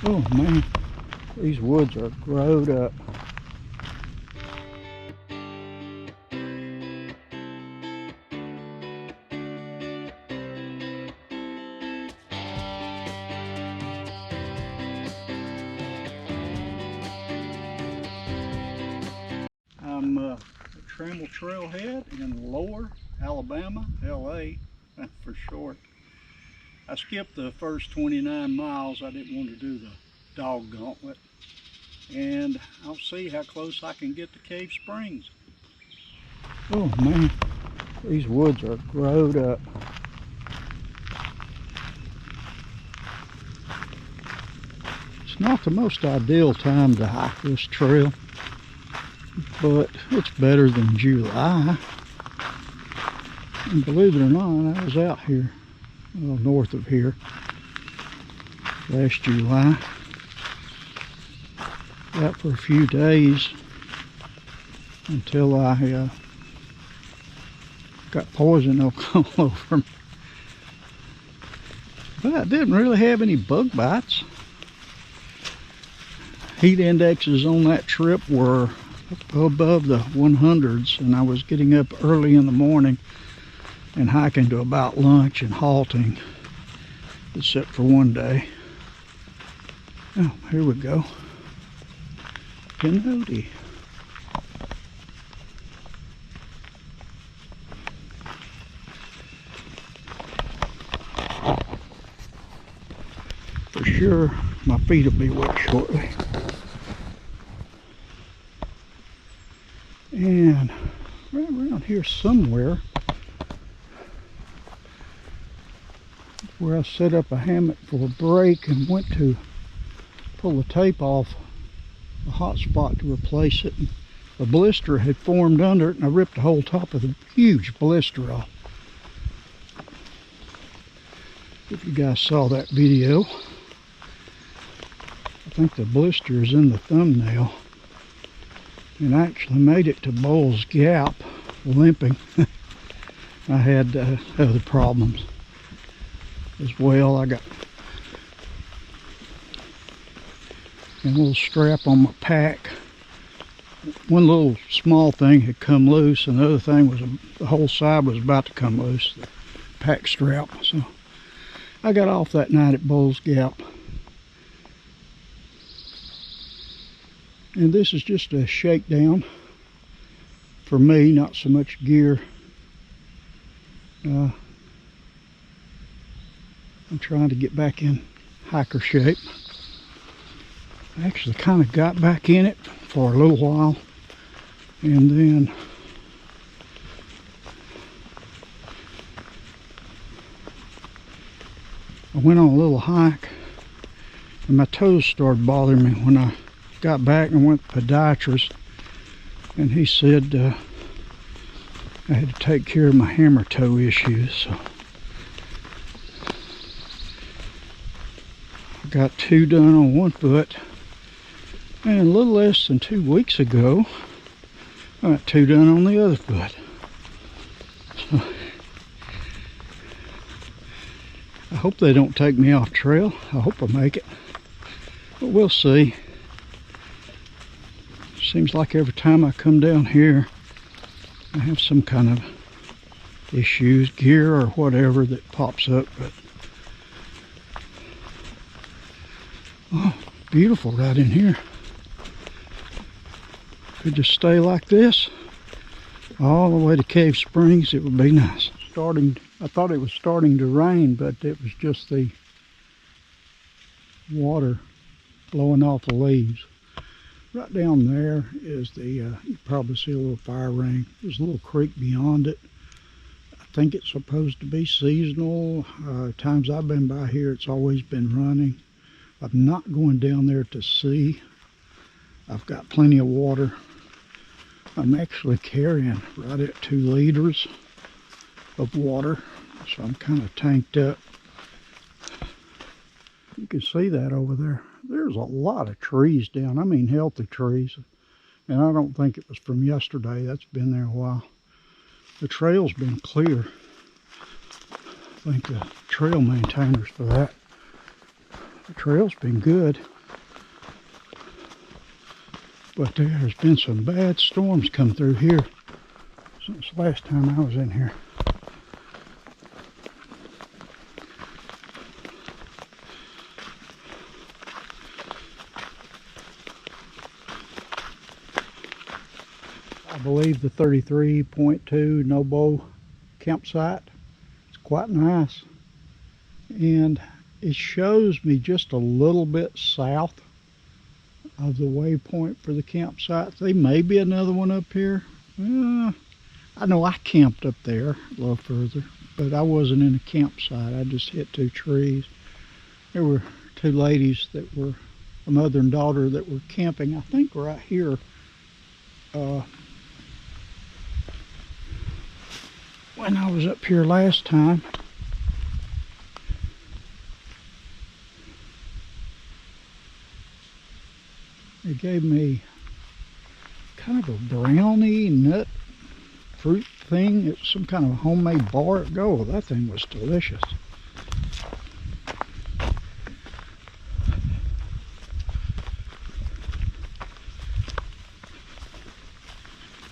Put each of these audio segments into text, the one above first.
Oh man, these woods are growed up. I'm at Trammel Trailhead in Lower Alabama, LA for short. I skipped the first 29 miles. I didn't want to do the dog gauntlet. And I'll see how close I can get to Cave Springs. Oh man, these woods are growed up. It's not the most ideal time to hike this trail, but it's better than July. And believe it or not, I was out here, well, north of here, last July. Out for a few days until I got poison oak all over me. But I didn't really have any bug bites. Heat indexes on that trip were above the 100s, and I was getting up early in the morning and hiking to about lunch and halting, except for one day. Oh, here we go. Pinhoti. For sure, my feet will be wet shortly. And right around here somewhere, where I set up a hammock for a break and went to pull the tape off a hot spot to replace it, and a blister had formed under it, and I ripped the whole top of the huge blister off. If you guys saw that video, I think the blister is in the thumbnail, and I actually made it to Bull's Gap limping. I had other problems as well. I got a little strap on my pack. One little small thing had come loose, and the other thing was the whole side was about to come loose, the pack strap. So I got off that night at Bull's Gap. And this is just a shakedown for me, not so much gear. I'm trying to get back in hiker shape. I actually kind of got back in it for a little while, and then I went on a little hike, and my toes started bothering me when I got back and went to the podiatrist, and he said I had to take care of my hammer toe issues. So I got 2 done on one foot. And a little less than 2 weeks ago, I got 2 done on the other foot. So I hope they don't take me off trail. I hope I make it, but we'll see. Seems like every time I come down here, I have some kind of issues, gear or whatever that pops up. But oh, beautiful right in here. Could just stay like this all the way to Cave Springs. It would be nice. I thought it was starting to rain, but it was just the water blowing off the leaves. Right down there is the, you probably see a little fire ring. There's a little creek beyond it. I think it's supposed to be seasonal. Times I've been by here, it's always been running. I'm not going down there to see. I've got plenty of water. I'm actually carrying right at 2 liters of water, so I'm kind of tanked up. You can see that over there. There's a lot of trees down, I mean healthy trees. And I don't think it was from yesterday. That's been there a while. The trail's been clear. Thank the trail maintainers for that. The trail's been good. But there's been some bad storms come through here since last time I was in here. I believe the 33.2 no-bow campsite is quite nice, and it shows me just a little bit south of the waypoint for the campsite. There may be another one up here. I know I camped up there a little further, but I wasn't in a campsite. I just hit 2 trees. There were 2 ladies that were a mother and daughter that were camping, I think right here. When I was up here last time. They gave me kind of a brownie nut fruit thing. It's some kind of a homemade bar. Oh, that thing was delicious.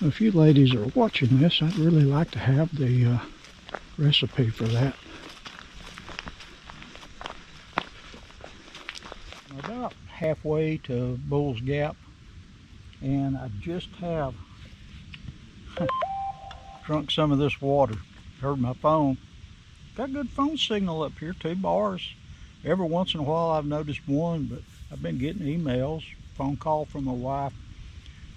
If you ladies are watching this, I'd really like to have the recipe for that. I'm about halfway to Bull's Gap, and I just have drunk some of this water. Heard my phone. Got good phone signal up here, 2 bars. Every once in a while I've noticed one, but I've been getting emails, phone call from my wife.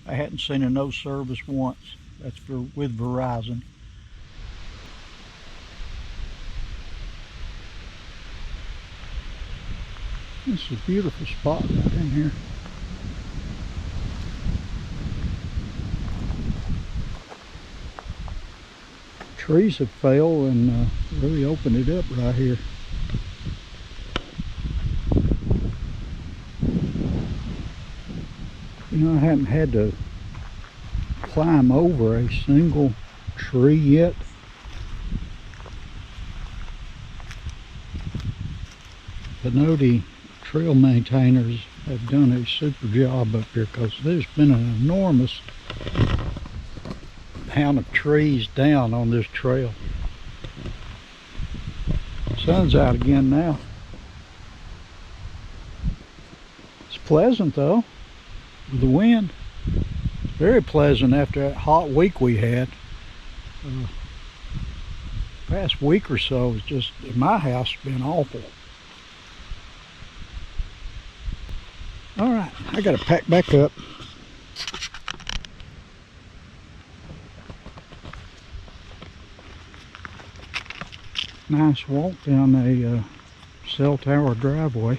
I hadn't seen a no service once. That's with Verizon. This is a beautiful spot right in here. Trees have fell and really opened it up right here. You know, I haven't had to climb over a single tree yet. Pinhoti trail maintainers have done a super job up here, because there's been an enormous amount of trees down on this trail. Sun's out again now. It's pleasant though. The wind, it's very pleasant after that hot week we had. Past week or so has just, in my house, been awful. Alright, I gotta pack back up. Nice walk down a cell tower driveway.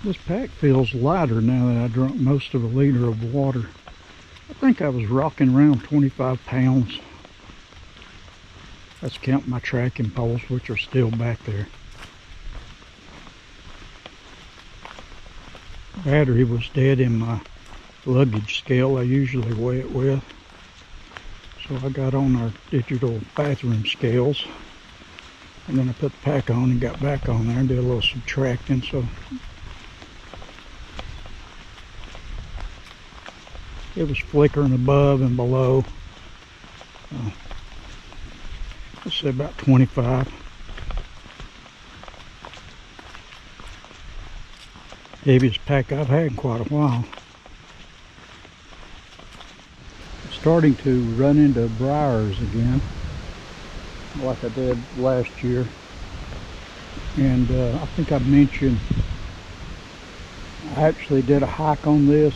This pack feels lighter now that I drunk most of a liter of water. I think I was rocking around 25 pounds. Let's count my tracking poles, which are still back there. Battery was dead in my luggage scale I usually weigh it with. So I got on our digital bathroom scales. And then I put the pack on and got back on there and did a little subtracting. So it was flickering above and below. Let's say about 25. Heaviest pack I've had in quite a while. Starting to run into briars again, like I did last year. And I think I mentioned I actually did a hike on this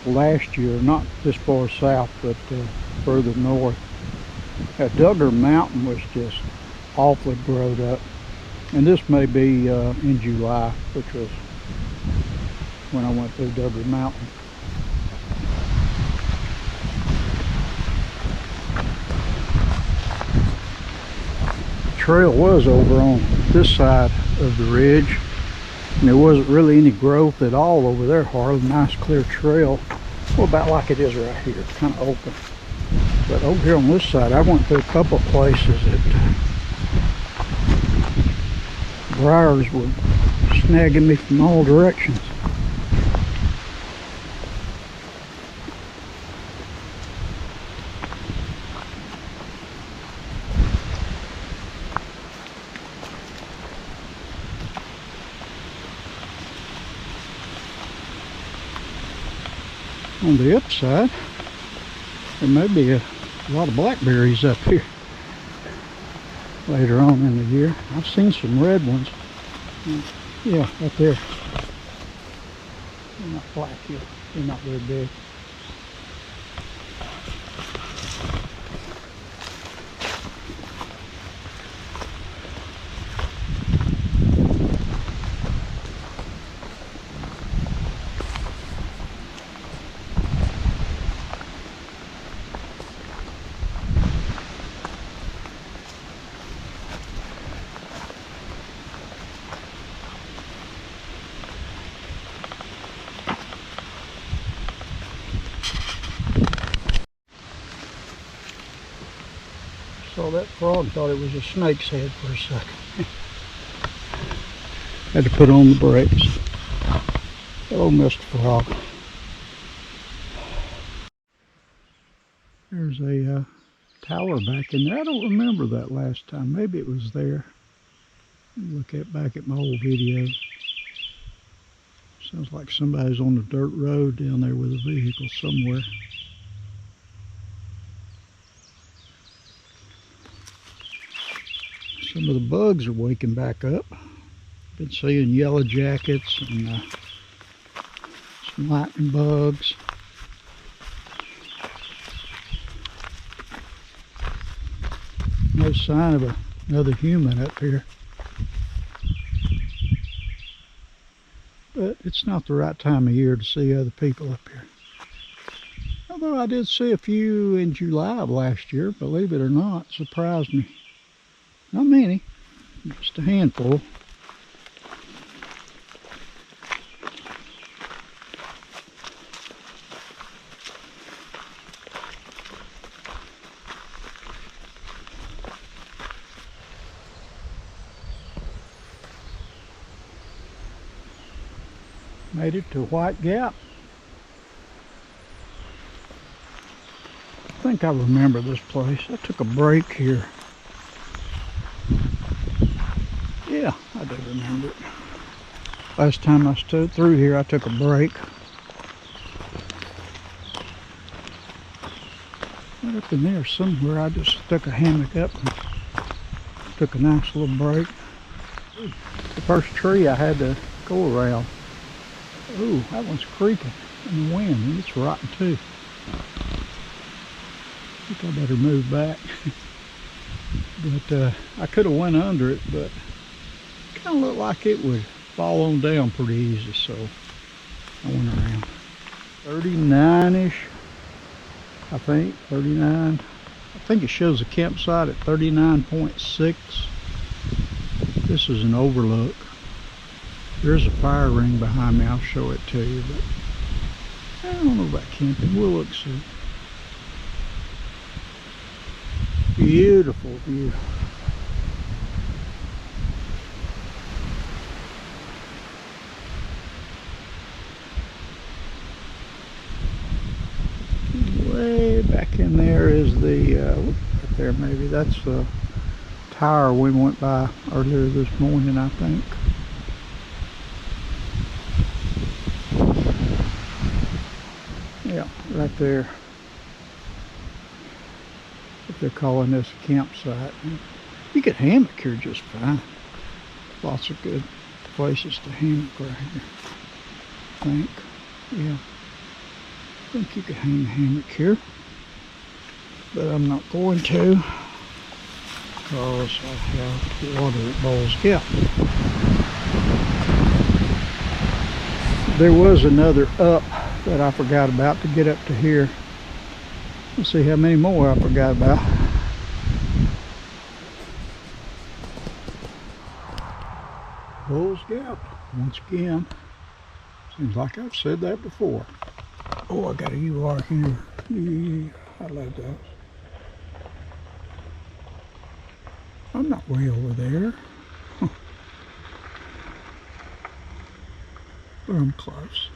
last year, not this far south, but further north. Duggar Mountain was just awfully growed up, and this may be in July, which was when I went through Duggar Mountain. The trail was over on this side of the ridge, and there wasn't really any growth at all over there hardly. Nice clear trail, well, about like it is right here. It's kind of open. But over here on this side, I went through a couple of places that briars were snagging me from all directions. On the upside, there may be a lot of blackberries up here later on in the year. I've seen some red ones. Yeah, right there. They're not black yet. They're not very big. So that frog thought it was a snake's head for a second. Had to put on the brakes. Hello, Mr. Frog. There's a tower back in there. I don't remember that last time. Maybe it was there. Look back at my old video. Sounds like somebody's on the dirt road down there with a vehicle somewhere. Some of the bugs are waking back up. Been seeing yellow jackets and some lightning bugs. No sign of another human up here. But it's not the right time of year to see other people up here. Although I did see a few in July of last year, believe it or not, surprised me. Not many, just a handful. Made it to White Gap. I think I remember this place. I took a break here. Yeah, I do remember it. Last time I stood through here, I took a break. Right up in there somewhere, I just stuck a hammock up and took a nice little break. The first tree I had to go around. Ooh, that one's creaking in the wind, and it's rotten too. I think I better move back. But I could have went under it, but it kind of looked like it would fall on down pretty easy, so I went around. 39-ish, I think, 39. I think it shows the campsite at 39.6. This is an overlook. There's a fire ring behind me, I'll show it to you, but I don't know about camping, we'll look soon. Beautiful view. Way back in there is the, right there maybe, that's the tower we went by earlier this morning, I think. Yeah, right there. If they're calling this a campsite. You could hammock here just fine. Lots of good places to hammock right here. I think. Yeah. I think you could hang a hammock here. But I'm not going to, because I have water at Bowles Gap. There was another up that I forgot about to get up to here. Let's see how many more I forgot about. Bowles Gap, once again. Seems like I've said that before. Oh, I got a UR here. Yeah, I love that. I'm not way over there. Huh. But I'm close.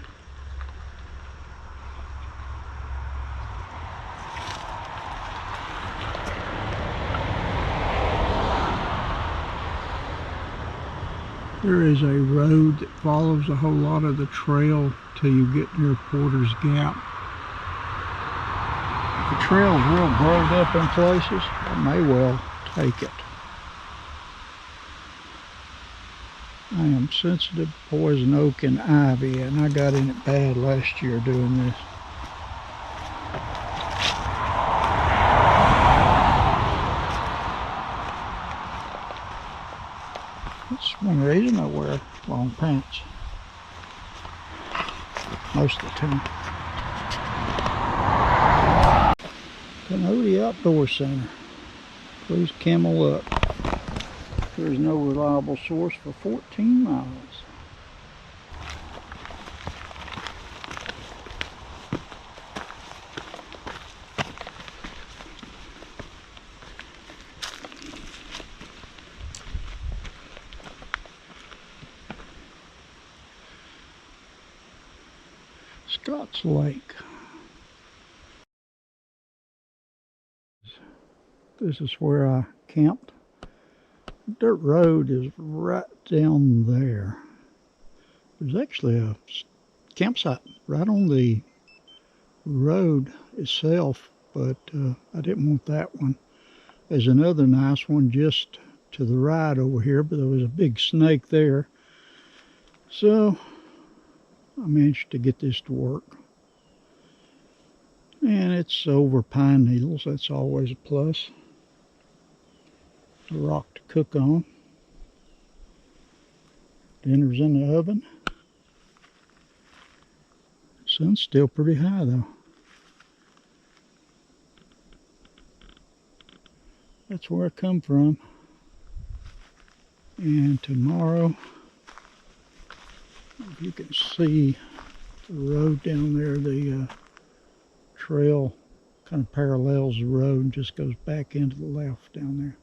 There is a road that follows a whole lot of the trail till you get near Porter's Gap. If the trail's real growed up in places, I may well take it. I am sensitive to poison oak and ivy, and I got in it bad last year doing this. That's one reason I wear long pants most of the time. Pinhoti Outdoor Center. Please camel up. There is no reliable source for 14 miles. Scotts Lake. This is where I camped. Dirt road is right down there. There's actually a campsite right on the road itself, but I didn't want that one. There's another nice one just to the right over here, but there was a big snake there. So I managed to get this to work. And it's over pine needles, that's always a plus. A rock to cook on. Dinner's in the oven. Sun's still pretty high though. That's where I come from. And tomorrow, if you can see the road down there, the trail kind of parallels the road and just goes back into the left down there.